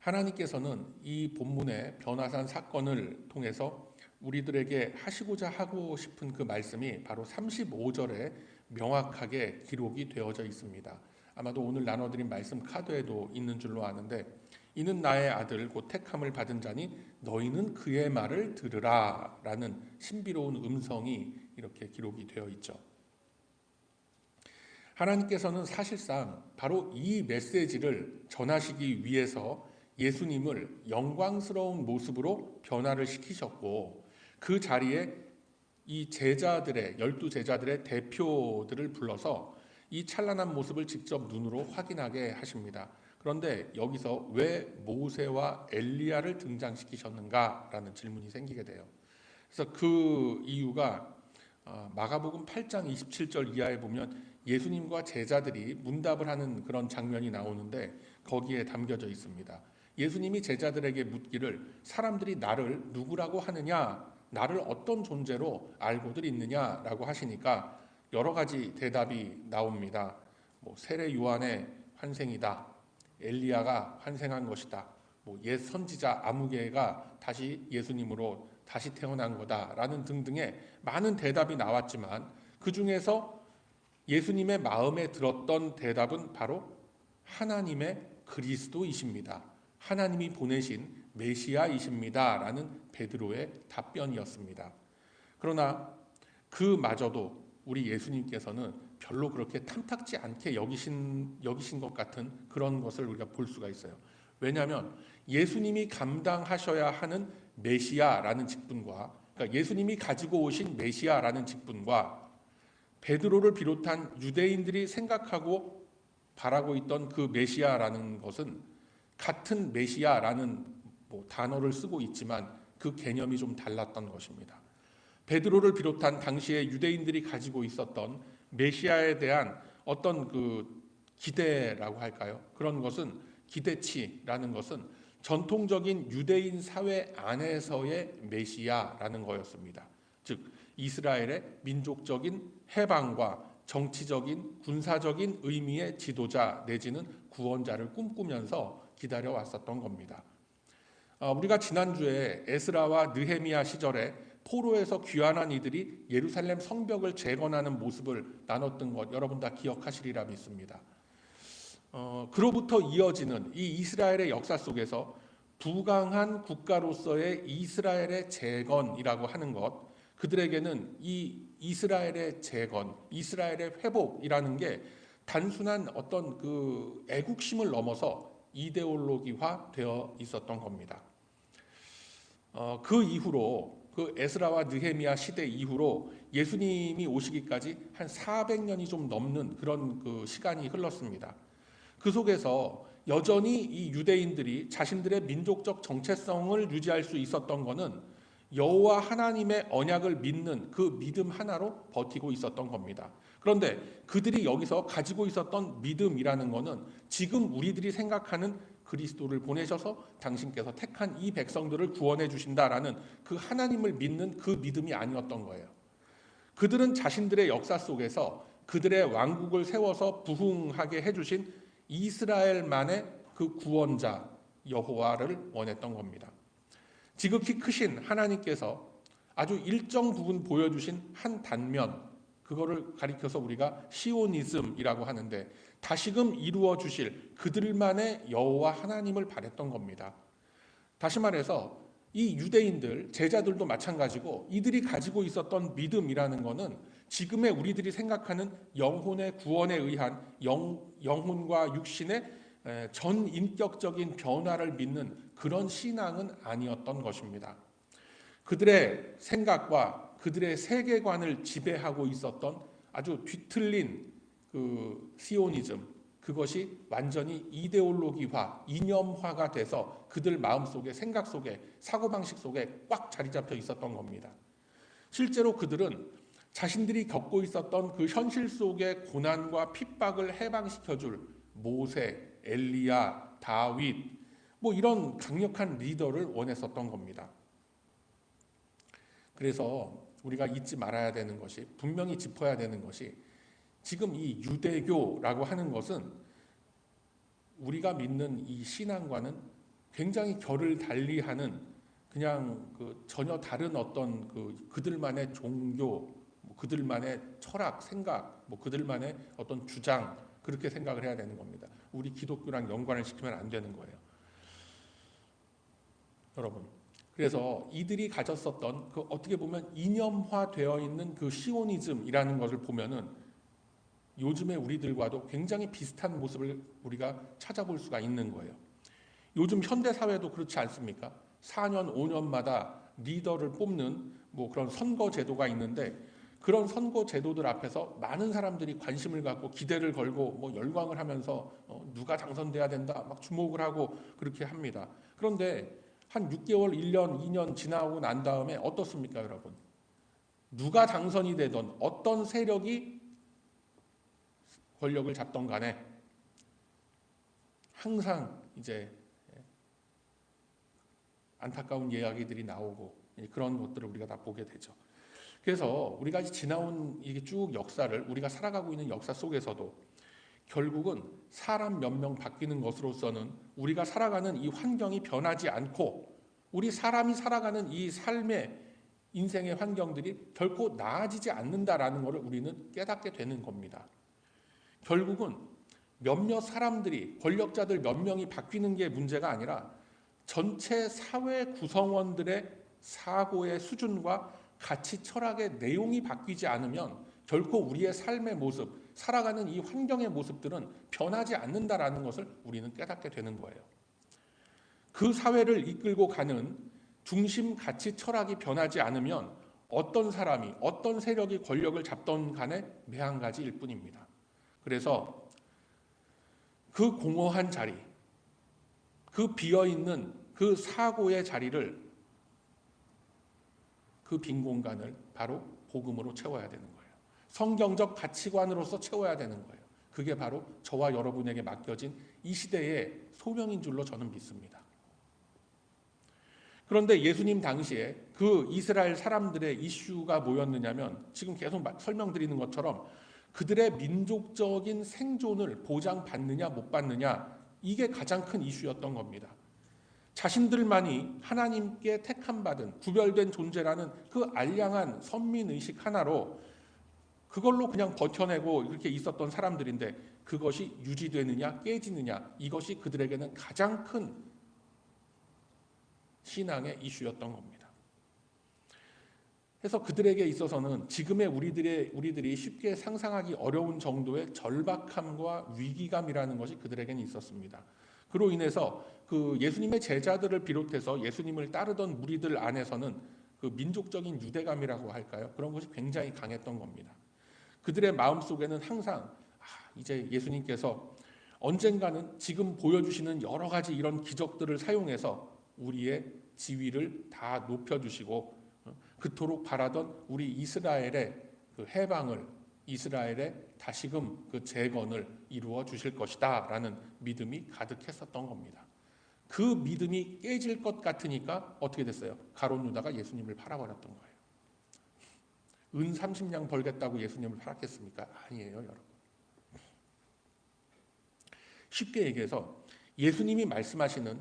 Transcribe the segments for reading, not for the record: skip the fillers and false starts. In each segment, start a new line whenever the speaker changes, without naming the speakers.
하나님께서는 이 본문의 변화산 사건을 통해서 우리들에게 하시고자 하고 싶은 그 말씀이 바로 35절에 명확하게 기록이 되어져 있습니다. 아마도 오늘 나눠드린 말씀 카드에도 있는 줄로 아는데, 이는 나의 아들 곧 택함을 받은 자니 너희는 그의 말을 들으라 라는 신비로운 음성이 이렇게 기록이 되어 있죠. 하나님께서는 사실상 바로 이 메시지를 전하시기 위해서 예수님을 영광스러운 모습으로 변화를 시키셨고, 그 자리에 이 제자들의 12제자들의 대표들을 불러서 이 찬란한 모습을 직접 눈으로 확인하게 하십니다. 그런데 여기서 왜 모세와 엘리야를 등장시키셨는가라는 질문이 생기게 돼요. 그래서 그 이유가 마가복음 8장 27절 이하에 보면 예수님과 제자들이 문답을 하는 그런 장면이 나오는데, 거기에 담겨져 있습니다. 예수님이 제자들에게 묻기를 사람들이 나를 누구라고 하느냐, 나를 어떤 존재로 알고들 있느냐라고 하시니까 여러 가지 대답이 나옵니다. 세례 요한의 환생이다, 엘리야가 환생한 것이다, 옛 선지자 아무개가 다시 예수님으로 다시 태어난 거다라는 등등의 많은 대답이 나왔지만, 그 중에서 예수님의 마음에 들었던 대답은 바로 하나님의 그리스도이십니다, 하나님이 보내신 메시아이십니다 라는 베드로의 답변이었습니다. 그러나 그마저도 우리 예수님께서는 별로 그렇게 탐탁지 않게 여기신 것 같은 그런 것을 우리가 볼 수가 있어요. 왜냐하면 예수님이 감당하셔야 하는 메시아라는 직분과, 그러니까 예수님이 가지고 오신 메시아라는 직분과 베드로를 비롯한 유대인들이 생각하고 바라고 있던 그 메시아라는 것은 같은 메시아라는 단어를 쓰고 있지만 그 개념이 좀 달랐던 것입니다. 베드로를 비롯한 당시에 유대인들이 가지고 있었던 메시아에 대한 어떤 그 기대라고 할까요? 그런 것은, 기대치라는 것은 전통적인 유대인 사회 안에서의 메시아라는 거였습니다. 즉 이스라엘의 민족적인 해방과 정치적인 군사적인 의미의 지도자 내지는 구원자를 꿈꾸면서 기다려왔었던 겁니다. 우리가 지난주에 에스라와 느헤미야 시절에 포로에서 귀환한 이들이 예루살렘 성벽을 재건하는 모습을 나눴던 것 여러분 다 기억하시리라 믿습니다. 그로부터 이어지는 이 이스라엘의 역사 속에서 부강한 국가로서의 이스라엘의 재건이라고 하는 것, 그들에게는 이 이스라엘의 재건, 이스라엘의 회복이라는 게 단순한 어떤 그 애국심을 넘어서 이데올로기화 되어 있었던 겁니다. 그 이후로, 그 에스라와 느헤미야 시대 이후로 예수님이 오시기까지 한 400년이 좀 넘는 그런 그 시간이 흘렀습니다. 그 속에서 여전히 이 유대인들이 자신들의 민족적 정체성을 유지할 수 있었던 것은 여호와 하나님의 언약을 믿는 그 믿음 하나로 버티고 있었던 겁니다. 그런데 그들이 여기서 가지고 있었던 믿음이라는 것은 지금 우리들이 생각하는 그리스도를 보내셔서 당신께서 택한 이 백성들을 구원해 주신다라는 그 하나님을 믿는 그 믿음이 아니었던 거예요. 그들은 자신들의 역사 속에서 그들의 왕국을 세워서 부흥하게 해주신 이스라엘만의 그 구원자 여호와를 원했던 겁니다. 지극히 크신 하나님께서 아주 일정 부분 보여주신 한 단면, 그거를 가리켜서 우리가 시오니즘이라고 하는데, 다시금 이루어 주실 그들만의 여호와 하나님을 바랬던 겁니다. 다시 말해서 이 유대인들, 제자들도 마찬가지고 이들이 가지고 있었던 믿음이라는 것은 지금의 우리들이 생각하는 영혼의 구원에 의한 영혼과 육신의 전인격적인 변화를 믿는 그런 신앙은 아니었던 것입니다. 그들의 생각과 그들의 세계관을 지배하고 있었던 아주 뒤틀린 그 시오니즘, 그것이 완전히 이데올로기화, 이념화가 돼서 그들 마음속에, 생각 속에, 사고방식 속에 꽉 자리 잡혀 있었던 겁니다. 실제로 그들은 자신들이 겪고 있었던 그 현실 속의 고난과 핍박을 해방시켜줄 모세, 엘리야, 다윗, 이런 강력한 리더를 원했었던 겁니다. 그래서 우리가 잊지 말아야 되는 것이, 분명히 짚어야 되는 것이, 지금 이 유대교라고 하는 것은 우리가 믿는 이 신앙과는 굉장히 결을 달리하는 그냥 전혀 다른 어떤 그들만의 종교, 뭐 그들만의 철학, 생각, 뭐 그들만의 어떤 주장 그렇게 생각을 해야 되는 겁니다. 우리 기독교랑 연관을 시키면 안 되는 거예요, 여러분. 그래서 이들이 가졌었던 어떻게 보면 이념화되어 있는 시오니즘이라는 것을 보면은 요즘의 우리들과도 굉장히 비슷한 모습을 우리가 찾아볼 수가 있는 거예요. 요즘 현대 사회도 그렇지 않습니까? 4년, 5년마다 리더를 뽑는 뭐 그런 선거 제도가 있는데 그런 선거 제도들 앞에서 많은 사람들이 관심을 갖고 기대를 걸고 뭐 열광을 하면서 누가 당선돼야 된다 막 주목을 하고 그렇게 합니다. 그런데 한 6개월, 1년, 2년 지나고 난 다음에 어떻습니까, 여러분? 누가 당선이 되던 어떤 세력이 권력을 잡던 간에 항상 이제 안타까운 이야기들이 나오고 그런 것들을 우리가 다 보게 되죠. 그래서 우리가 지나온 이게 쭉 역사를 우리가 살아가고 있는 역사 속에서도 결국은 사람 몇 명 바뀌는 것으로서는 우리가 살아가는 이 환경이 변하지 않고 우리 사람이 살아가는 이 삶의 인생의 환경들이 결코 나아지지 않는다라는 것을 우리는 깨닫게 되는 겁니다. 결국은 몇몇 사람들이 권력자들 몇 명이 바뀌는 게 문제가 아니라 전체 사회 구성원들의 사고의 수준과 가치 철학의 내용이 바뀌지 않으면 결코 우리의 삶의 모습, 살아가는 이 환경의 모습들은 변하지 않는다라는 것을 우리는 깨닫게 되는 거예요. 그 사회를 이끌고 가는 중심 가치 철학이 변하지 않으면 어떤 사람이 어떤 세력이 권력을 잡던 간에 매한가지일 뿐입니다. 그래서 그 공허한 자리, 그 비어있는 그 사고의 자리를, 그 빈 공간을 바로 복음으로 채워야 되는 거예요. 성경적 가치관으로서 채워야 되는 거예요. 그게 바로 저와 여러분에게 맡겨진 이 시대의 소명인 줄로 저는 믿습니다. 그런데 예수님 당시에 그 이스라엘 사람들의 이슈가 뭐였느냐면 지금 계속 설명드리는 것처럼 그들의 민족적인 생존을 보장받느냐 못 받느냐, 이게 가장 큰 이슈였던 겁니다. 자신들만이 하나님께 택함받은 구별된 존재라는 그 알량한 선민의식 하나로 그걸로 그냥 버텨내고 이렇게 있었던 사람들인데 그것이 유지되느냐 깨지느냐, 이것이 그들에게는 가장 큰 신앙의 이슈였던 겁니다. 그래서 그들에게 있어서는 지금의 우리들이 쉽게 상상하기 어려운 정도의 절박함과 위기감이라는 것이 그들에게는 있었습니다. 그로 인해서 그 예수님의 제자들을 비롯해서 예수님을 따르던 무리들 안에서는 그 민족적인 유대감이라고 할까요? 그런 것이 굉장히 강했던 겁니다. 그들의 마음속에는 항상 이제 예수님께서 언젠가는 지금 보여주시는 여러 가지 이런 기적들을 사용해서 우리의 지위를 다 높여주시고 그토록 바라던 우리 이스라엘의 그 해방을, 이스라엘의 다시금 그 재건을 이루어 주실 것이다 라는 믿음이 가득했었던 겁니다. 그 믿음이 깨질 것 같으니까 어떻게 됐어요? 가룟 유다가 예수님을 팔아버렸던 거예요. 은 30냥 벌겠다고 예수님을 팔았겠습니까? 아니에요, 여러분. 쉽게 얘기해서 예수님이 말씀하시는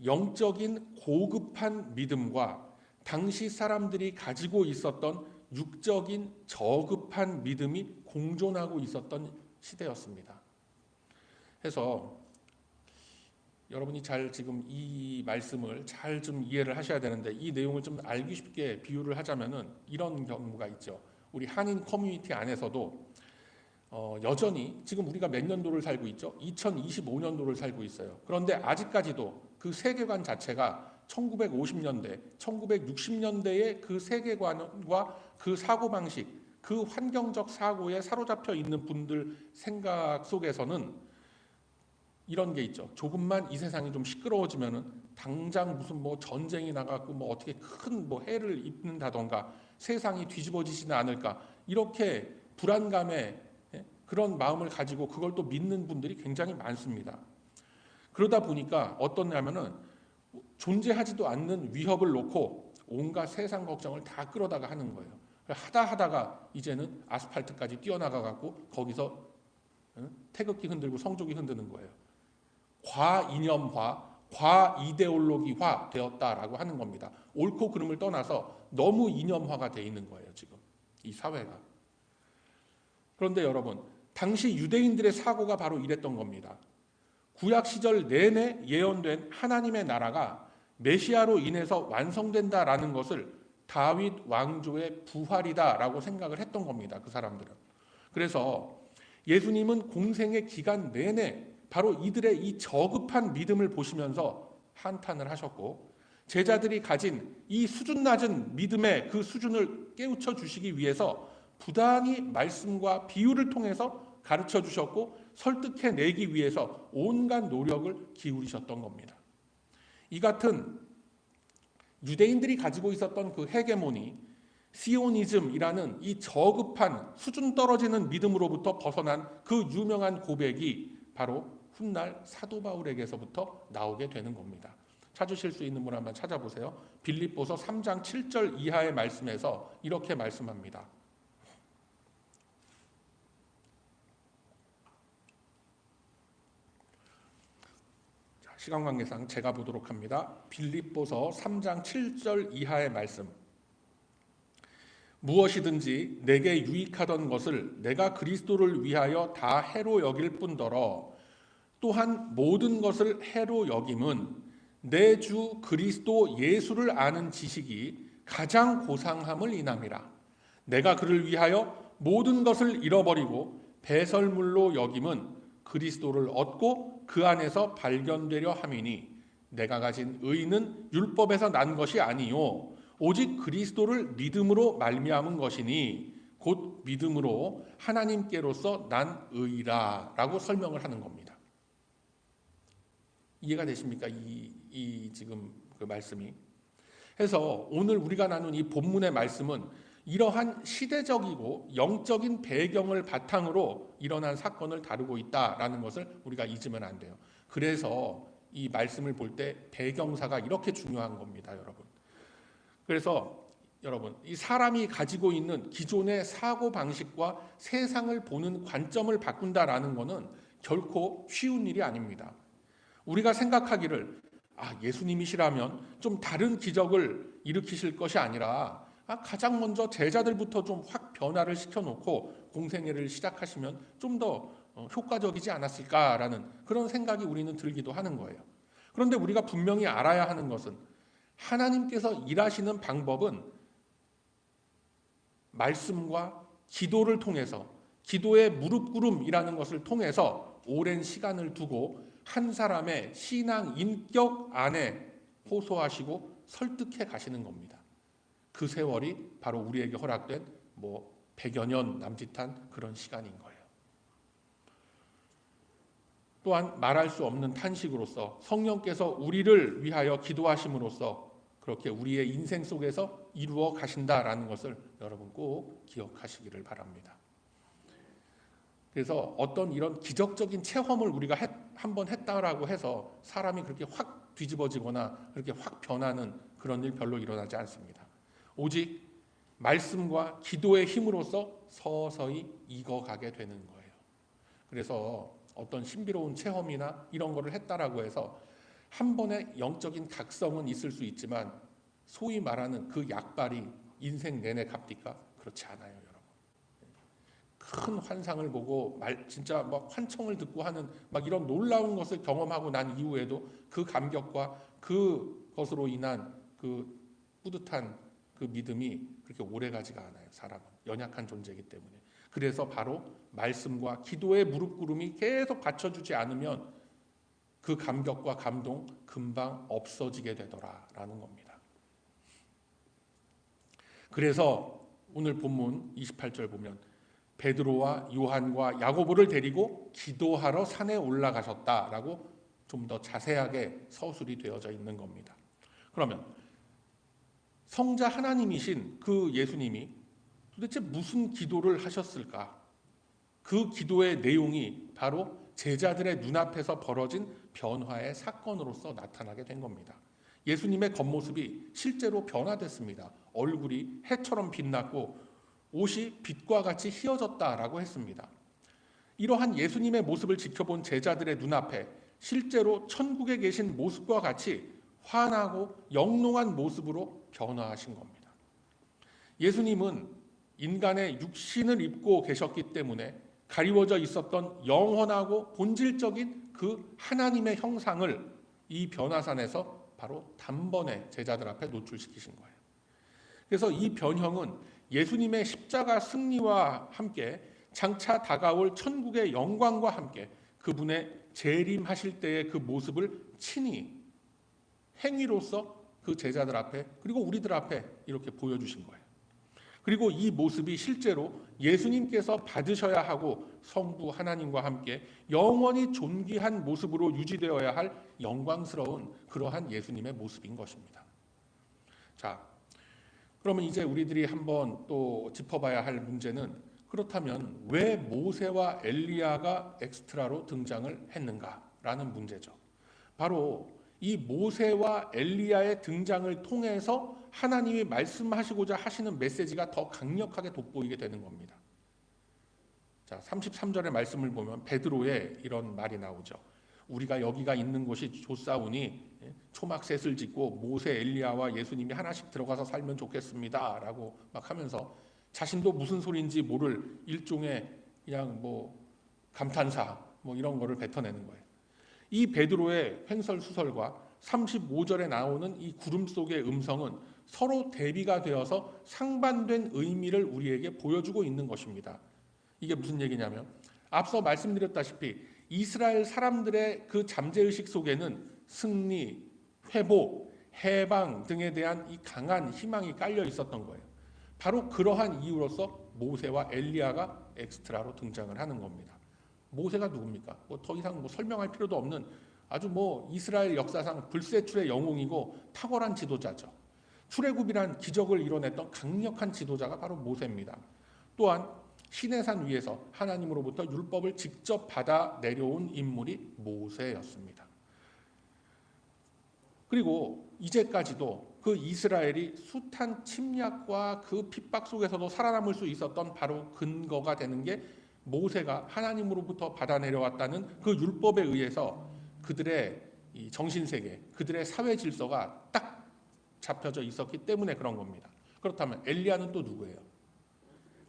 영적인 고급한 믿음과 당시 사람들이 가지고 있었던 육적인 저급한 믿음이 공존하고 있었던 시대였습니다. 그래서 여러분이 잘 지금 이 말씀을 잘 좀 이해를 하셔야 되는데 이 내용을 좀 알기 쉽게 비유를 하자면은 이런 경우가 있죠. 우리 한인 커뮤니티 안에서도 여전히 지금 우리가 몇 년도를 살고 있죠? 2025년도를 살고 있어요. 그런데 아직까지도 그 세계관 자체가 1950년대, 1960년대의 그 세계관과 그 사고방식, 그 환경적 사고에 사로잡혀 있는 분들 생각 속에서는 이런 게 있죠. 조금만 이 세상이 좀 시끄러워지면은 당장 무슨 뭐 전쟁이 나가고 뭐 어떻게 큰 뭐 해를 입는다던가 세상이 뒤집어지지는 않을까, 이렇게 불안감에 그런 마음을 가지고 그걸 또 믿는 분들이 굉장히 많습니다. 그러다 보니까 어떠냐면은 존재하지도 않는 위협을 놓고 온갖 세상 걱정을 다 끌어다가 하는 거예요. 하다가 이제는 아스팔트까지 뛰어나가 갖고 거기서 태극기 흔들고 성조기 흔드는 거예요. 과이념화, 과이데올로기화 되었다라고 하는 겁니다. 옳고 그름을 떠나서 너무 이념화가 돼 있는 거예요, 지금 이 사회가. 그런데 여러분, 당시 유대인들의 사고가 바로 이랬던 겁니다. 구약 시절 내내 예언된 하나님의 나라가 메시아로 인해서 완성된다라는 것을 다윗 왕조의 부활이다라고 생각을 했던 겁니다. 그 사람들은. 그래서 예수님은 공생의 기간 내내 바로 이들의 이 저급한 믿음을 보시면서 한탄을 하셨고, 제자들이 가진 이 수준 낮은 믿음의 그 수준을 깨우쳐 주시기 위해서 부단히 말씀과 비유를 통해서 가르쳐 주셨고 설득해내기 위해서 온갖 노력을 기울이셨던 겁니다. 이 같은 유대인들이 가지고 있었던 그 헤게모니, 시오니즘이라는 이 저급한 수준 떨어지는 믿음으로부터 벗어난 그 유명한 고백이 바로 훗날 사도 바울에게서부터 나오게 되는 겁니다. 찾으실 수 있는 분 한번 찾아보세요. 빌립보서 3장 7절 이하의 말씀에서 이렇게 말씀합니다. 시간 관계상 제가 보도록 합니다. 빌립보서 3장 7절 이하의 말씀. 무엇이든지 내게 유익하던 것을 내가 그리스도를 위하여 다 해로 여길 뿐더러 또한 모든 것을 해로 여김은 내 주 그리스도 예수를 아는 지식이 가장 고상함을 인함이라. 내가 그를 위하여 모든 것을 잃어버리고 배설물로 여김은 그리스도를 얻고 그 안에서 발견되려 함이니 내가 가진 의는 율법에서 난 것이 아니요 오직 그리스도를 믿음으로 말미암은 것이니 곧 믿음으로 하나님께로서 난 의라 라고 설명을 하는 겁니다. 이해가 되십니까? 이 지금 그 말씀이. 해서 오늘 우리가 나눈 이 본문의 말씀은 이러한 시대적이고 영적인 배경을 바탕으로 일어난 사건을 다루고 있다라는 것을 우리가 잊으면 안 돼요. 그래서 이 말씀을 볼 때 배경사가 이렇게 중요한 겁니다, 여러분. 그래서 여러분, 이 사람이 가지고 있는 기존의 사고 방식과 세상을 보는 관점을 바꾼다라는 것은 결코 쉬운 일이 아닙니다. 우리가 생각하기를 예수님이시라면 좀 다른 기적을 일으키실 것이 아니라 가장 먼저 제자들부터 좀 확 변화를 시켜놓고 공생애를 시작하시면 좀 더 효과적이지 않았을까라는 그런 생각이 우리는 들기도 하는 거예요. 그런데 우리가 분명히 알아야 하는 것은 하나님께서 일하시는 방법은 말씀과 기도를 통해서, 기도의 무릎꿇음이라는 것을 통해서 오랜 시간을 두고 한 사람의 신앙 인격 안에 호소하시고 설득해 가시는 겁니다. 그 세월이 바로 우리에게 허락된 100여 년 남짓한 그런 시간인 거예요. 또한 말할 수 없는 탄식으로서 성령께서 우리를 위하여 기도하심으로써 그렇게 우리의 인생 속에서 이루어 가신다라는 것을 여러분 꼭 기억하시기를 바랍니다. 그래서 어떤 이런 기적적인 체험을 우리가 한번 했다라고 해서 사람이 그렇게 확 뒤집어지거나 그렇게 확 변하는 그런 일 별로 일어나지 않습니다. 오직 말씀과 기도의 힘으로써 서서히 익어가게 되는 거예요. 그래서 어떤 신비로운 체험이나 이런 거를 했다라고 해서 한 번의 영적인 각성은 있을 수 있지만 소위 말하는 그 약발이 인생 내내 값디까? 그렇지 않아요, 여러분. 큰 환상을 보고 진짜 환청을 듣고 하는 이런 놀라운 것을 경험하고 난 이후에도 그 감격과 그것으로 인한 그 뿌듯한 그 믿음이 그렇게 오래가지가 않아요. 사람은 연약한 존재이기 때문에. 그래서 바로 말씀과 기도의 무릎꿇음이 계속 받쳐주지 않으면 그 감격과 감동 금방 없어지게 되더라라는 겁니다. 그래서 오늘 본문 28절 보면 베드로와 요한과 야고보를 데리고 기도하러 산에 올라가셨다라고 좀 더 자세하게 서술이 되어져 있는 겁니다. 그러면 성자 하나님이신 그 예수님이 도대체 무슨 기도를 하셨을까? 그 기도의 내용이 바로 제자들의 눈앞에서 벌어진 변화의 사건으로서 나타나게 된 겁니다. 예수님의 겉모습이 실제로 변화됐습니다. 얼굴이 해처럼 빛났고 옷이 빛과 같이 희어졌다라고 했습니다. 이러한 예수님의 모습을 지켜본 제자들의 눈앞에 실제로 천국에 계신 모습과 같이 환하고 영롱한 모습으로 변화하신 겁니다. 예수님은 인간의 육신을 입고 계셨기 때문에 가리워져 있었던 영원하고 본질적인 그 하나님의 형상을 이 변화산에서 바로 단번에 제자들 앞에 노출시키신 거예요. 그래서 이 변형은 예수님의 십자가 승리와 함께 장차 다가올 천국의 영광과 함께 그분의 재림하실 때의 그 모습을 친히 행위로서 그 제자들 앞에 그리고 우리들 앞에 이렇게 보여주신 거예요. 그리고 이 모습이 실제로 예수님께서 받으셔야 하고 성부 하나님과 함께 영원히 존귀한 모습으로 유지되어야 할 영광스러운 그러한 예수님의 모습인 것입니다. 자, 그러면 이제 우리들이 한번 또 짚어봐야 할 문제는 그렇다면 왜 모세와 엘리야가 엑스트라로 등장을 했는가라는 문제죠. 바로 이 모세와 엘리야의 등장을 통해서 하나님이 말씀하시고자 하시는 메시지가 더 강력하게 돋보이게 되는 겁니다. 자, 33절의 말씀을 보면 베드로의 이런 말이 나오죠. 우리가 여기가 있는 곳이 좋사오니 초막셋을 짓고 모세, 엘리야와 예수님이 하나씩 들어가서 살면 좋겠습니다 라고 막 하면서 자신도 무슨 소리인지 모를 일종의 그냥 감탄사 이런 거를 뱉어내는 거예요. 이 베드로의 횡설수설과 35절에 나오는 이 구름 속의 음성은 서로 대비가 되어서 상반된 의미를 우리에게 보여주고 있는 것입니다. 이게 무슨 얘기냐면 앞서 말씀드렸다시피 이스라엘 사람들의 그 잠재의식 속에는 승리, 회복, 해방 등에 대한 이 강한 희망이 깔려 있었던 거예요. 바로 그러한 이유로서 모세와 엘리야가 엑스트라로 등장을 하는 겁니다. 모세가 누굽니까? 더 이상 설명할 필요도 없는 아주 이스라엘 역사상 불세출의 영웅이고 탁월한 지도자죠. 출애굽이란 기적을 이뤄냈던 강력한 지도자가 바로 모세입니다. 또한 시내산 위에서 하나님으로부터 율법을 직접 받아 내려온 인물이 모세였습니다. 그리고 이제까지도 그 이스라엘이 숱한 침략과 그 핍박 속에서도 살아남을 수 있었던 바로 근거가 되는 게 모세가 하나님으로부터 받아 내려왔다는 그 율법에 의해서 그들의 이 정신세계, 그들의 사회 질서가 딱 잡혀져 있었기 때문에 그런 겁니다. 그렇다면 엘리야는 또 누구예요?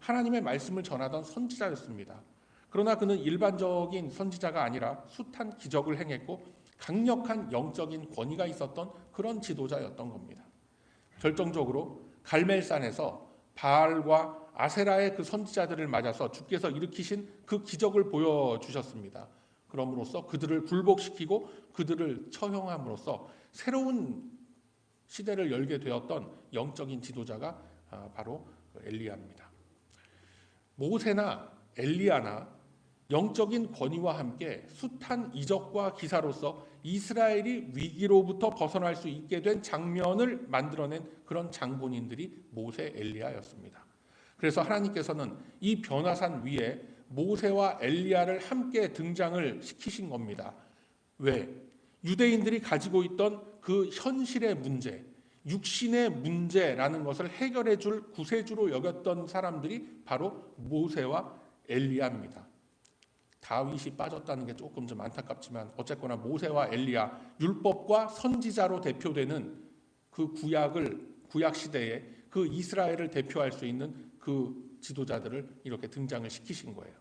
하나님의 말씀을 전하던 선지자였습니다. 그러나 그는 일반적인 선지자가 아니라 숱한 기적을 행했고 강력한 영적인 권위가 있었던 그런 지도자였던 겁니다. 결정적으로 갈멜산에서 바알과 아세라의 그 선지자들을 맞아서 주께서 일으키신 그 기적을 보여주셨습니다. 그럼으로써 그들을 굴복시키고 그들을 처형함으로써 새로운 시대를 열게 되었던 영적인 지도자가 바로 엘리야입니다. 모세나 엘리야나 영적인 권위와 함께 숱한 이적과 기사로서 이스라엘이 위기로부터 벗어날 수 있게 된 장면을 만들어낸 그런 장본인들이 모세, 엘리야였습니다. 그래서 하나님께서는 이 변화산 위에 모세와 엘리야를 함께 등장을 시키신 겁니다. 왜? 유대인들이 가지고 있던 그 현실의 문제, 육신의 문제라는 것을 해결해 줄 구세주로 여겼던 사람들이 바로 모세와 엘리야입니다. 다윗이 빠졌다는 게 조금 좀 안타깝지만 어쨌거나 모세와 엘리야, 율법과 선지자로 대표되는 그 구약 시대에 그 이스라엘을 대표할 수 있는 그 지도자들을 이렇게 등장을 시키신 거예요.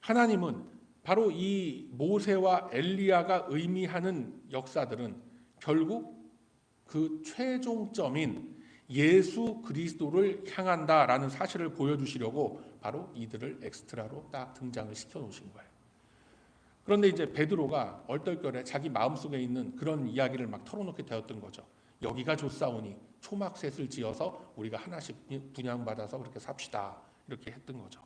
하나님은 바로 이 모세와 엘리야가 의미하는 역사들은 결국 그 최종점인 예수 그리스도를 향한다라는 사실을 보여주시려고 바로 이들을 엑스트라로 딱 등장을 시켜놓으신 거예요. 그런데 이제 베드로가 얼떨결에 자기 마음속에 있는 그런 이야기를 막 털어놓게 되었던 거죠. 여기가 좋사오니 초막셋을 지어서 우리가 하나씩 분양받아서 그렇게 삽시다 이렇게 했던 거죠.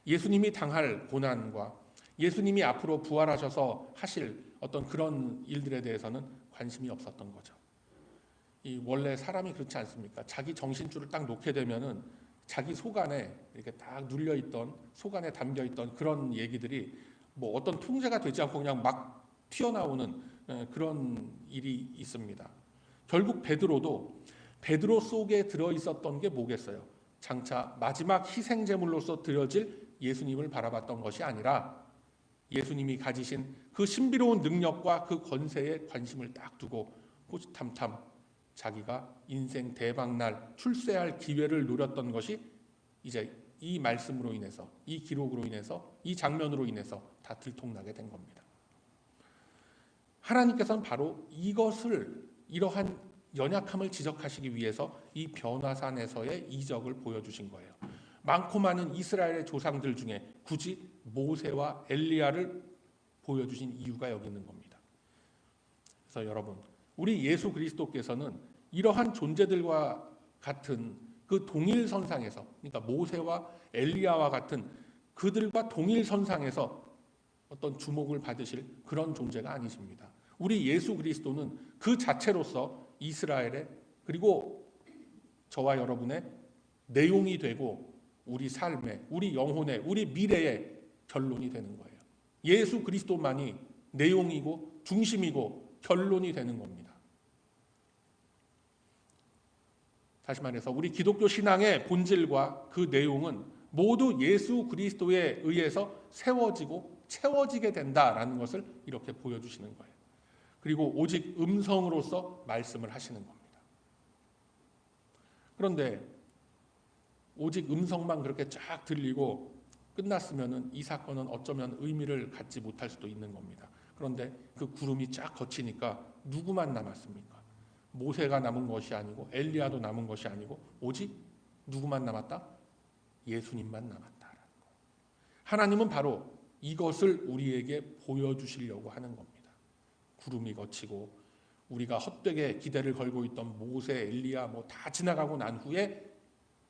예수님이 당할 고난과 예수님이 앞으로 부활하셔서 하실 어떤 그런 일들에 대해서는 관심이 없었던 거죠. 원래 사람이 그렇지 않습니까? 자기 정신줄을 딱 놓게 되면은 자기 속안에 이렇게 딱 눌려있던 속안에 담겨있던 그런 얘기들이 어떤 통제가 되지 않고 그냥 막 튀어나오는 그런 일이 있습니다. 결국 베드로 속에 들어있었던 게 뭐겠어요? 장차 마지막 희생제물로서 드려질 예수님을 바라봤던 것이 아니라 예수님이 가지신 그 신비로운 능력과 그 권세에 관심을 딱 두고 호시탐탐 자기가 인생 대박날 출세할 기회를 노렸던 것이 이제 이 말씀으로 인해서, 이 기록으로 인해서, 이 장면으로 인해서 다 들통나게 된 겁니다. 하나님께서는 바로 이러한 연약함을 지적하시기 위해서 이 변화산에서의 이적을 보여주신 거예요. 많고 많은 이스라엘의 조상들 중에 굳이 모세와 엘리야를 보여주신 이유가 여기 있는 겁니다. 그래서 여러분, 우리 예수 그리스도께서는 이러한 존재들과 같은 그 동일선상에서, 그러니까 모세와 엘리야와 같은 그들과 동일선상에서 어떤 주목을 받으실 그런 존재가 아니십니다. 우리 예수 그리스도는 그 자체로서 이스라엘의, 그리고 저와 여러분의 내용이 되고 우리 삶의, 우리 영혼의, 우리 미래의 결론이 되는 거예요. 예수 그리스도만이 내용이고 중심이고 결론이 되는 겁니다. 다시 말해서 우리 기독교 신앙의 본질과 그 내용은 모두 예수 그리스도에 의해서 세워지고 채워지게 된다라는 것을 이렇게 보여주시는 거예요. 그리고 오직 음성으로서 말씀을 하시는 겁니다. 그런데 오직 음성만 그렇게 쫙 들리고 끝났으면 이 사건은 어쩌면 의미를 갖지 못할 수도 있는 겁니다. 그런데 그 구름이 쫙 거치니까 누구만 남았습니까? 모세가 남은 것이 아니고 엘리야도 남은 것이 아니고 오직 누구만 남았다? 예수님만 남았다라는 거예요. 하나님은 바로 이것을 우리에게 보여주시려고 하는 겁니다. 구름이 거치고 우리가 헛되게 기대를 걸고 있던 모세, 엘리야 다 지나가고 난 후에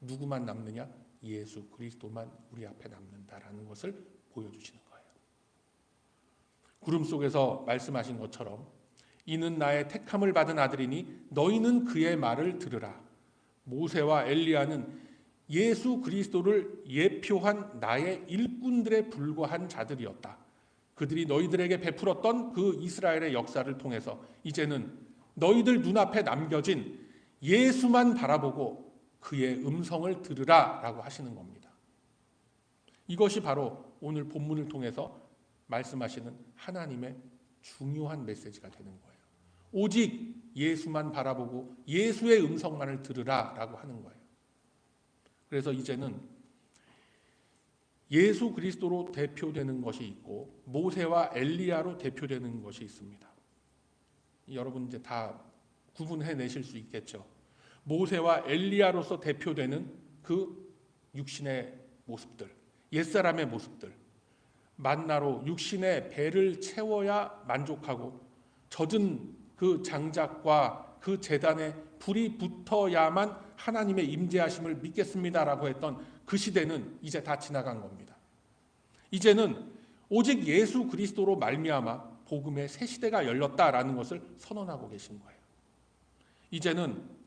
누구만 남느냐? 예수 그리스도만 우리 앞에 남는다라는 것을 보여주시는 거예요. 구름 속에서 말씀하신 것처럼 이는 나의 택함을 받은 아들이니 너희는 그의 말을 들으라. 모세와 엘리야는 예수 그리스도를 예표한 나의 일꾼들에 불과한 자들이었다. 그들이 너희들에게 베풀었던 그 이스라엘의 역사를 통해서 이제는 너희들 눈앞에 남겨진 예수만 바라보고 그의 음성을 들으라 라고 하시는 겁니다. 이것이 바로 오늘 본문을 통해서 말씀하시는 하나님의 중요한 메시지가 되는 거예요. 오직 예수만 바라보고 예수의 음성만을 들으라 라고 하는 거예요. 그래서 이제는 예수 그리스도로 대표되는 것이 있고 모세와 엘리야로 대표되는 것이 있습니다. 여러분 이제 다 구분해내실 수 있겠죠. 모세와 엘리야로서 대표되는 그 육신의 모습들, 옛사람의 모습들, 만나로 육신의 배를 채워야 만족하고 젖은 그 장작과 그 제단에 불이 붙어야만 하나님의 임재하심을 믿겠습니다라고 했던 그 시대는 이제 다 지나간 겁니다. 이제는 오직 예수 그리스도로 말미암아 복음의 새 시대가 열렸다라는 것을 선언하고 계신 거예요. 이제는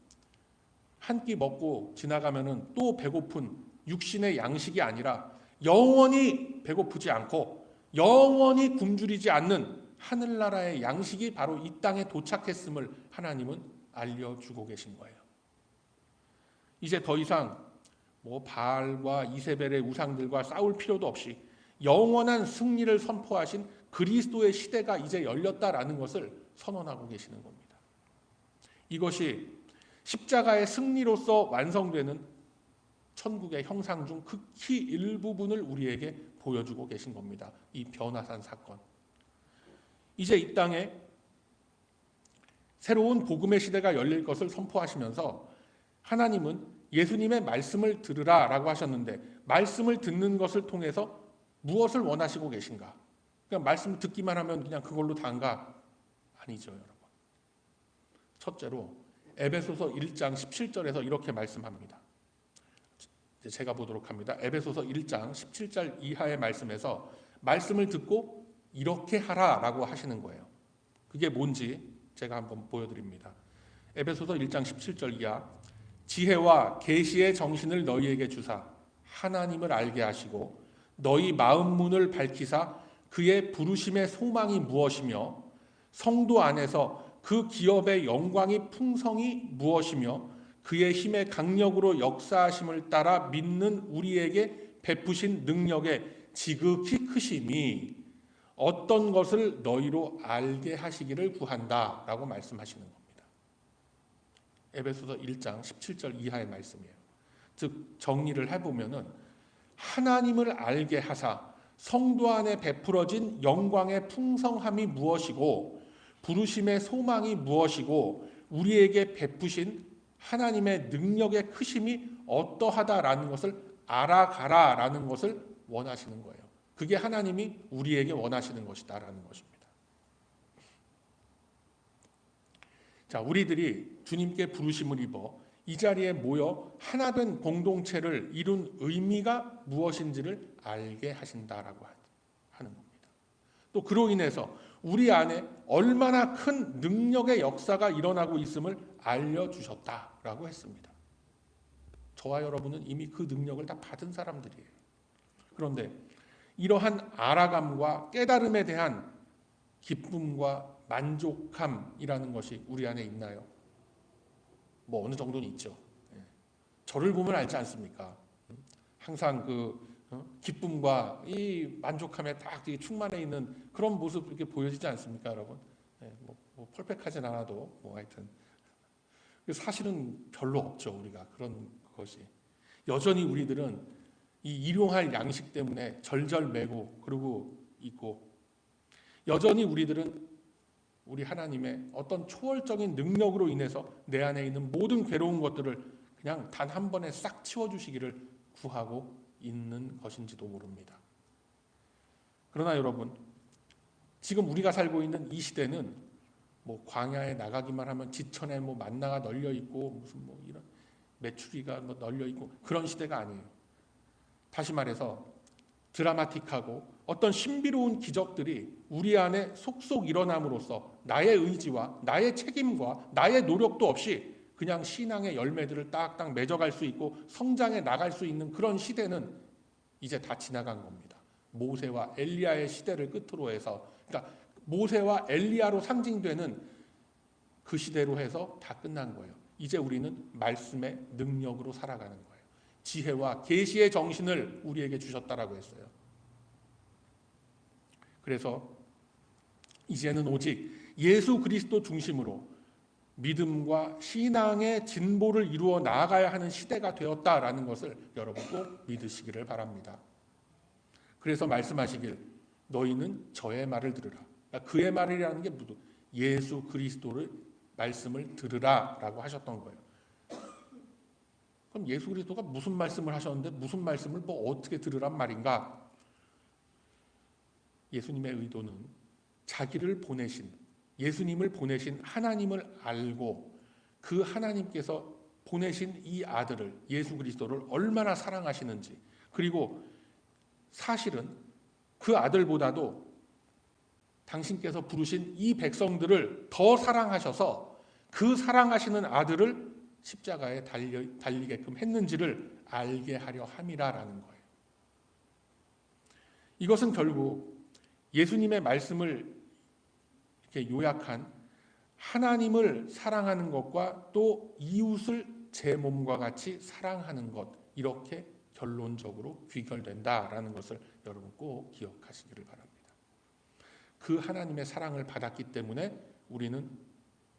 한 끼 먹고 지나가면은 또 배고픈 육신의 양식이 아니라 영원히 배고프지 않고 영원히 굶주리지 않는 하늘나라의 양식이 바로 이 땅에 도착했음을 하나님은 알려주고 계신 거예요. 이제 더 이상 바알과 이세벨의 우상들과 싸울 필요도 없이 영원한 승리를 선포하신 그리스도의 시대가 이제 열렸다라는 것을 선언하고 계시는 겁니다. 이것이 십자가의 승리로서 완성되는 천국의 형상 중 극히 일부분을 우리에게 보여주고 계신 겁니다. 이 변화산 사건. 이제 이 땅에 새로운 복음의 시대가 열릴 것을 선포하시면서 하나님은 예수님의 말씀을 들으라라고 하셨는데 말씀을 듣는 것을 통해서 무엇을 원하시고 계신가? 그냥 말씀을 듣기만 하면 그냥 그걸로 다인가? 아니죠, 여러분. 첫째로 에베소서 1장 17절에서 이렇게 말씀합니다. 제가 보도록 합니다. 에베소서 1장 17절 이하의 말씀에서 말씀을 듣고 이렇게 하라라고 하시는 거예요. 그게 뭔지 제가 한번 보여드립니다. 에베소서 1장 17절 이하 지혜와 계시의 정신을 너희에게 주사 하나님을 알게 하시고 너희 마음 문을 밝히사 그의 부르심의 소망이 무엇이며 성도 안에서 그 기업의 영광이 풍성이 무엇이며 그의 힘의 강력으로 역사하심을 따라 믿는 우리에게 베푸신 능력의 지극히 크심이 어떤 것을 너희로 알게 하시기를 구한다라고 말씀하시는 겁니다. 에베소서 1장 17절 이하의 말씀이에요. 즉 정리를 해보면은 하나님을 알게 하사 성도 안에 베풀어진 영광의 풍성함이 무엇이고 부르심의 소망이 무엇이고 우리에게 베푸신 하나님의 능력의 크심이 어떠하다라는 것을 알아가라라는 것을 원하시는 거예요. 그게 하나님이 우리에게 원하시는 것이다라는 것입니다. 자, 우리들이 주님께 부르심을 입어 이 자리에 모여 하나 된 공동체를 이룬 의미가 무엇인지를 알게 하신다라고 하는 겁니다. 또 그로 인해서 우리 안에 얼마나 큰 능력의 역사가 일어나고 있음을 알려주셨다라고 했습니다. 저와 여러분은 이미 그 능력을 다 받은 사람들이에요. 그런데 이러한 알아감과 깨달음에 대한 기쁨과 만족함이라는 것이 우리 안에 있나요? 뭐 어느 정도는 있죠. 저를 보면 알지 않습니까? 항상 기쁨과 이 만족함에 딱 충만해 있는 그런 모습 이렇게 보여지지 않습니까, 여러분? 뭐 펄펙하진 않아도 뭐 하여튼 사실은 별로 없죠, 우리가 그런 것이. 여전히 우리들은 이 일용할 양식 때문에 절절매고 그러고 있고, 여전히 우리들은 우리 하나님의 어떤 초월적인 능력으로 인해서 내 안에 있는 모든 괴로운 것들을 그냥 단 한 번에 싹 치워주시기를 구하고 있는 것인지도 모릅니다. 그러나 여러분, 지금 우리가 살고 있는 이 시대는 뭐 광야에 나가기만 하면 지천에 뭐 만나가 널려 있고 무슨 뭐 이런 메추리가 뭐 널려 있고 그런 시대가 아니에요. 다시 말해서 드라마틱하고 어떤 신비로운 기적들이 우리 안에 속속 일어남으로써 나의 의지와 나의 책임과 나의 노력도 없이 그냥 신앙의 열매들을 딱딱 맺어갈 수 있고 성장해 나갈 수 있는 그런 시대는 이제 다 지나간 겁니다. 모세와 엘리야의 시대를 끝으로 해서, 그러니까 모세와 엘리야로 상징되는 그 시대로 해서 다 끝난 거예요. 이제 우리는 말씀의 능력으로 살아가는 거예요. 지혜와 계시의 정신을 우리에게 주셨다라고 했어요. 그래서 이제는 오직 예수 그리스도 중심으로 믿음과 신앙의 진보를 이루어 나아가야 하는 시대가 되었다라는 것을 여러분 꼭 믿으시기를 바랍니다. 그래서 말씀하시길 너희는 저의 말을 들으라. 그러니까 그의 말이라는 게 예수 그리스도를 말씀을 들으라라고 하셨던 거예요. 그럼 예수 그리스도가 무슨 말씀을 하셨는데 무슨 말씀을 뭐 어떻게 들으란 말인가? 예수님의 의도는 자기를 보내신, 예수님을 보내신 하나님을 알고 그 하나님께서 보내신 이 아들을, 예수 그리스도를 얼마나 사랑하시는지, 그리고 사실은 그 아들보다도 당신께서 부르신 이 백성들을 더 사랑하셔서 그 사랑하시는 아들을 십자가에 달리게끔 했는지를 알게 하려 함이라라는 거예요. 이것은 결국 예수님의 말씀을 이렇게 요약한 하나님을 사랑하는 것과 또 이웃을 제 몸과 같이 사랑하는 것, 이렇게 결론적으로 귀결된다라는 것을 여러분 꼭 기억하시기를 바랍니다. 그 하나님의 사랑을 받았기 때문에 우리는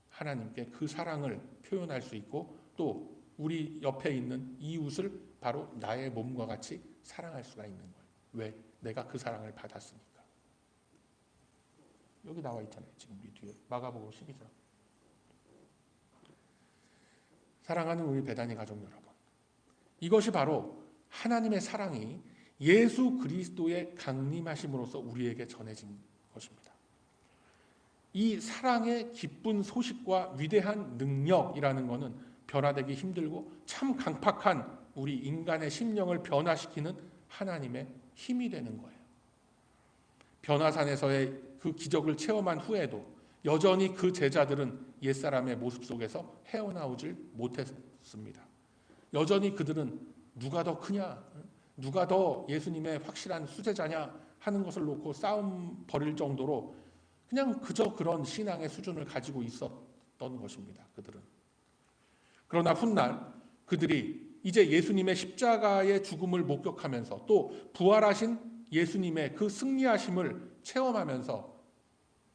하나님께 그 사랑을 표현할 수 있고 또 우리 옆에 있는 이웃을 바로 나의 몸과 같이 사랑할 수가 있는 거예요. 왜? 내가 그 사랑을 받았으니까. 여기 나와 있잖아요. 지금 우리 뒤에 마가복음 12장. 사랑하는 우리 베다니 가족 여러분, 이것이 바로 하나님의 사랑이 예수 그리스도의 강림하심으로써 우리에게 전해진 것입니다. 이 사랑의 기쁜 소식과 위대한 능력이라는 것은 변화되기 힘들고 참 강팍한 우리 인간의 심령을 변화시키는 하나님의 힘이 되는 거예요. 변화산에서의 그 기적을 체험한 후에도 여전히 그 제자들은 옛사람의 모습 속에서 헤어나오질 못했습니다. 여전히 그들은 누가 더 크냐, 누가 더 예수님의 확실한 수제자냐 하는 것을 놓고 싸움 벌일 정도로 그냥 그저 그런 신앙의 수준을 가지고 있었던 것입니다. 그들은. 그러나 훗날 그들이 이제 예수님의 십자가의 죽음을 목격하면서 또 부활하신 예수님의 그 승리하심을 체험하면서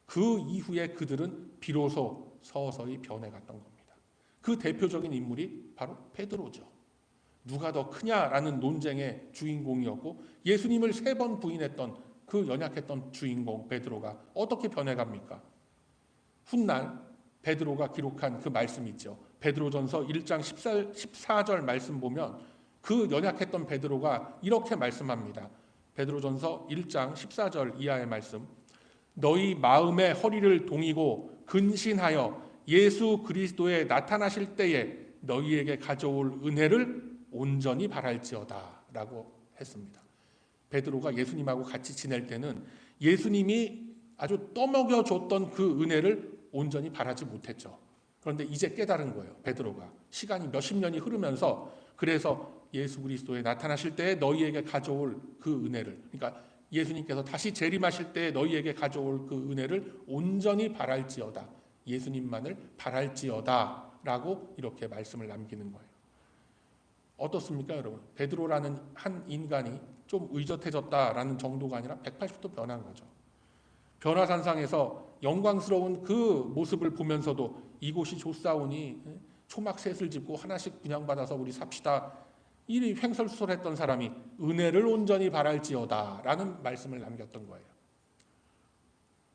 그 이후에 그들은 비로소 서서히 변해갔던 겁니다. 그 대표적인 인물이 바로 베드로죠. 누가 더 크냐라는 논쟁의 주인공이었고 예수님을 3번 부인했던 그 연약했던 주인공 베드로가 어떻게 변해갑니까? 훗날 베드로가 기록한 그 말씀 있죠. 베드로전서 1장 14절 말씀 보면 그 연약했던 베드로가 이렇게 말씀합니다. 베드로전서 1장 14절 이하의 말씀. 너희 마음의 허리를 동이고 근신하여 예수 그리스도에 나타나실 때에 너희에게 가져올 은혜를 온전히 바랄지어다 라고 했습니다. 베드로가 예수님하고 같이 지낼 때는 예수님이 아주 떠먹여 줬던 그 은혜를 온전히 바라지 못했죠. 그런데 이제 깨달은 거예요. 베드로가 시간이 몇십 년이 흐르면서 그래서 예수 그리스도에 나타나실 때에 너희에게 가져올 그 은혜를, 그러니까 예수님께서 다시 재림하실 때에 너희에게 가져올 그 은혜를 온전히 바랄지어다, 예수님만을 바랄지어다 라고 이렇게 말씀을 남기는 거예요. 어떻습니까 여러분? 베드로라는 한 인간이 좀 의젓해졌다라는 정도가 아니라 180도 변한 거죠. 변화산상에서 영광스러운 그 모습을 보면서도 이곳이 좋사오니 초막셋을 짓고 하나씩 분양받아서 우리 삽시다, 이리 횡설수설했던 사람이 은혜를 온전히 바랄지어다 라는 말씀을 남겼던 거예요.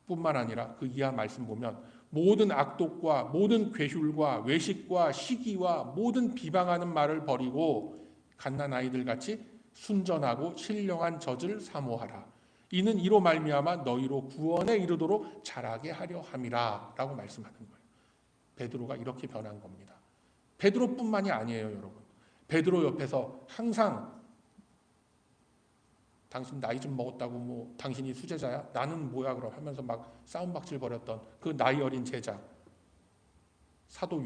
뿐만 아니라 그 이하 말씀 보면 모든 악독과 모든 괴휼과 외식과 시기와 모든 비방하는 말을 버리고 갓난아이들 같이 순전하고 신령한 젖을 사모하라. 이는 이로 말미암아 너희로 구원에 이르도록 자라게 하려 함이라 라고 말씀하는 거예요. 베드로가 이렇게 변한 겁니다. 베드로뿐만이 아니에요 여러분. 베드로 옆에서 항상 당신 나이 좀 먹었다고 뭐 당신이 수제자야? 나는 뭐야 그럼 하면서 막 싸움박질 벌였던 그 나이 어린 제자 사도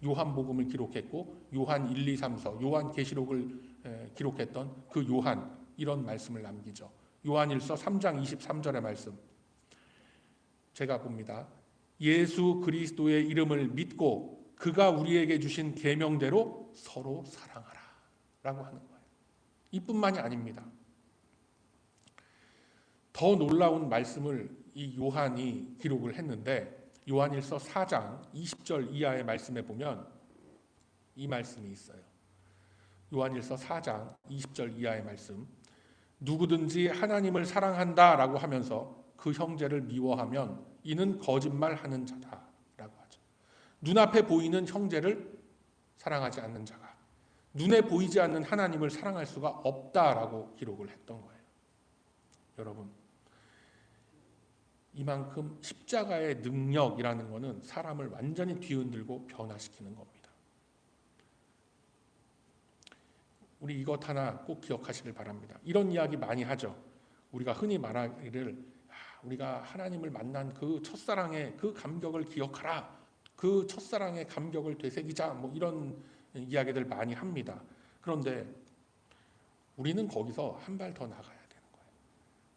요한복음을 기록했고 요한 1, 2, 3서 요한계시록을 기록했던 그 요한, 이런 말씀을 남기죠. 요한일서 3장 23절의 말씀 제가 봅니다. 예수 그리스도의 이름을 믿고 그가 우리에게 주신 계명대로 서로 사랑하라 라고 하는 거예요. 이뿐만이 아닙니다. 더 놀라운 말씀을 이 요한이 기록을 했는데 요한일서 4장 20절 이하의 말씀에 보면 이 말씀이 있어요. 요한일서 4장 20절 이하의 말씀. 누구든지 하나님을 사랑한다라고 하면서 그 형제를 미워하면 이는 거짓말하는 자다라고 하죠. 눈앞에 보이는 형제를 사랑하지 않는 자가 눈에 보이지 않는 하나님을 사랑할 수가 없다라고 기록을 했던 거예요. 여러분, 이만큼 십자가의 능력이라는 것은 사람을 완전히 뒤흔들고 변화시키는 겁니다. 우리 이것 하나 꼭 기억하시길 바랍니다. 이런 이야기 많이 하죠. 우리가 흔히 말하기를 우리가 하나님을 만난 그 첫사랑의 그 감격을 기억하라, 그 첫사랑의 감격을 되새기자, 뭐 이런 이야기들 많이 합니다. 그런데 우리는 거기서 한 발 더 나가야 되는 거예요.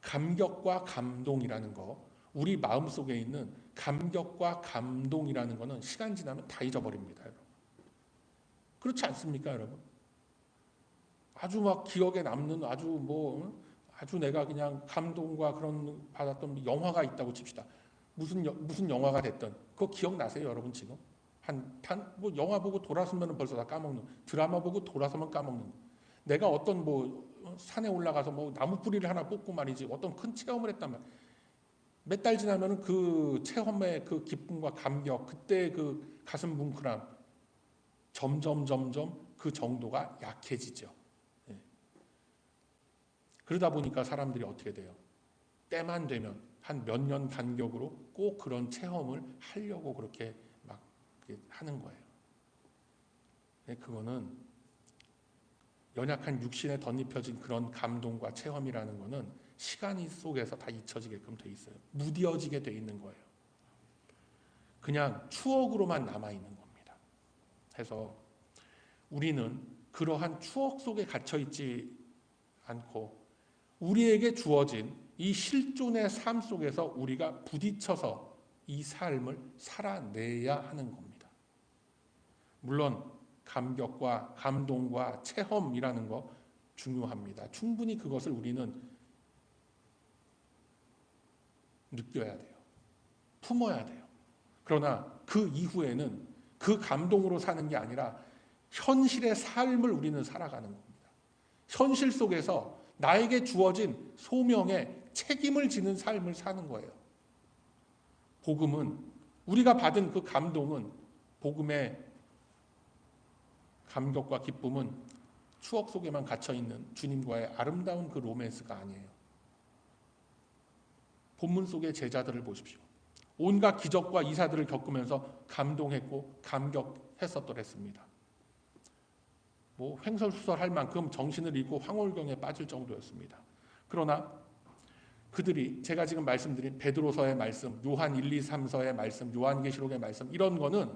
감격과 감동이라는 거, 우리 마음속에 있는 감격과 감동이라는 거는 시간 지나면 다 잊어버립니다. 여러분. 그렇지 않습니까 여러분? 아주 막 기억에 남는 아주 내가 그냥 감동과 그런 받았던 영화가 있다고 칩시다. 무슨 영화가 됐든 그거 기억나세요 여러분? 지금 뭐 영화 보고 돌아서면 벌써 다 까먹는, 드라마 보고 돌아서면 까먹는, 내가 어떤 뭐 산에 올라가서 뭐 나무 뿌리를 하나 뽑고 말이지 어떤 큰 체험을 했단 말이야. 몇 달 지나면 그 체험의 그 기쁨과 감격, 그때 그 가슴 뭉클함 점점 그 정도가 약해지죠. 그러다 보니까 사람들이 어떻게 돼요? 때만 되면 한 몇 년 간격으로 꼭 그런 체험을 하려고 그렇게 막 하는 거예요. 그거는 연약한 육신에 덧입혀진 그런 감동과 체험이라는 거는 시간이 속에서 다 잊혀지게끔 돼 있어요. 무뎌지게 돼 있는 거예요. 그냥 추억으로만 남아 있는 겁니다. 해서 우리는 그러한 추억 속에 갇혀 있지 않고 우리에게 주어진 이 실존의 삶 속에서 우리가 부딪혀서 이 삶을 살아내야 하는 겁니다. 물론 감격과 감동과 체험이라는 거 중요합니다. 충분히 그것을 우리는 느껴야 돼요. 품어야 돼요. 그러나 그 이후에는 그 감동으로 사는 게 아니라 현실의 삶을 우리는 살아가는 겁니다. 현실 속에서 나에게 주어진 소명에 책임을 지는 삶을 사는 거예요. 복음은, 우리가 받은 그 감동은, 복음의 감격과 기쁨은 추억 속에만 갇혀있는 주님과의 아름다운 그 로맨스가 아니에요. 본문 속의 제자들을 보십시오. 온갖 기적과 이사들을 겪으면서 감동했고 감격했었더랬습니다. 횡설수설할 만큼 정신을 잃고 황홀경에 빠질 정도였습니다. 그러나 그들이, 제가 지금 말씀드린 베드로서의 말씀, 요한 1, 2, 3서의 말씀, 요한계시록의 말씀, 이런 거는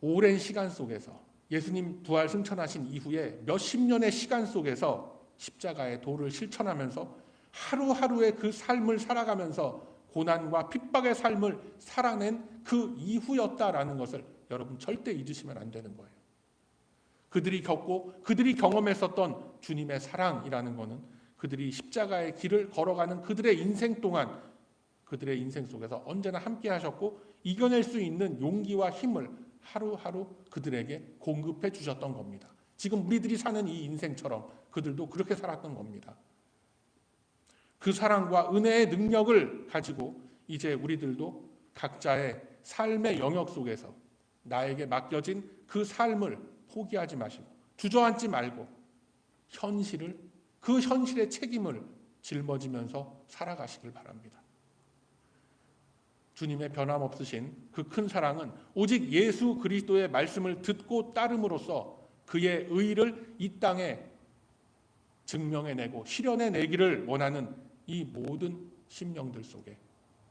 오랜 시간 속에서, 예수님 부활 승천하신 이후에 몇십 년의 시간 속에서 십자가의 도를 실천하면서 하루하루의 그 삶을 살아가면서 고난과 핍박의 삶을 살아낸 그 이후였다라는 것을 여러분 절대 잊으시면 안 되는 거예요. 그들이 겪고 그들이 경험했었던 주님의 사랑이라는 것은 그들이 십자가의 길을 걸어가는 그들의 인생 동안, 그들의 인생 속에서 언제나 함께 하셨고 이겨낼 수 있는 용기와 힘을 하루하루 그들에게 공급해 주셨던 겁니다. 지금 우리들이 사는 이 인생처럼 그들도 그렇게 살았던 겁니다. 그 사랑과 은혜의 능력을 가지고 이제 우리들도 각자의 삶의 영역 속에서 나에게 맡겨진 그 삶을 포기하지 마시고 주저앉지 말고 그 현실의 책임을 짊어지면서 살아가시길 바랍니다. 주님의 변함없으신 그 큰 사랑은 오직 예수 그리스도의 말씀을 듣고 따름으로써 그의 의를 이 땅에 증명해내고 실현해내기를 원하는 이 모든 심령들 속에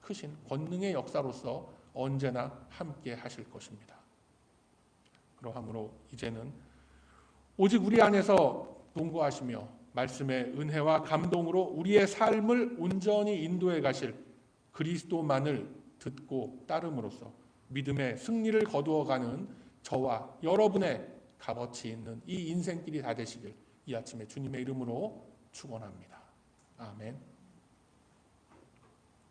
크신 권능의 역사로서 언제나 함께 하실 것입니다. 그러므로 이제는 오직 우리 안에서 동거하시며 말씀의 은혜와 감동으로 우리의 삶을 온전히 인도해 가실 그리스도만을 듣고 따름으로써 믿음의 승리를 거두어가는 저와 여러분의 값어치 있는 이 인생길이 다 되시길 이 아침에 주님의 이름으로 축원합니다. 아멘.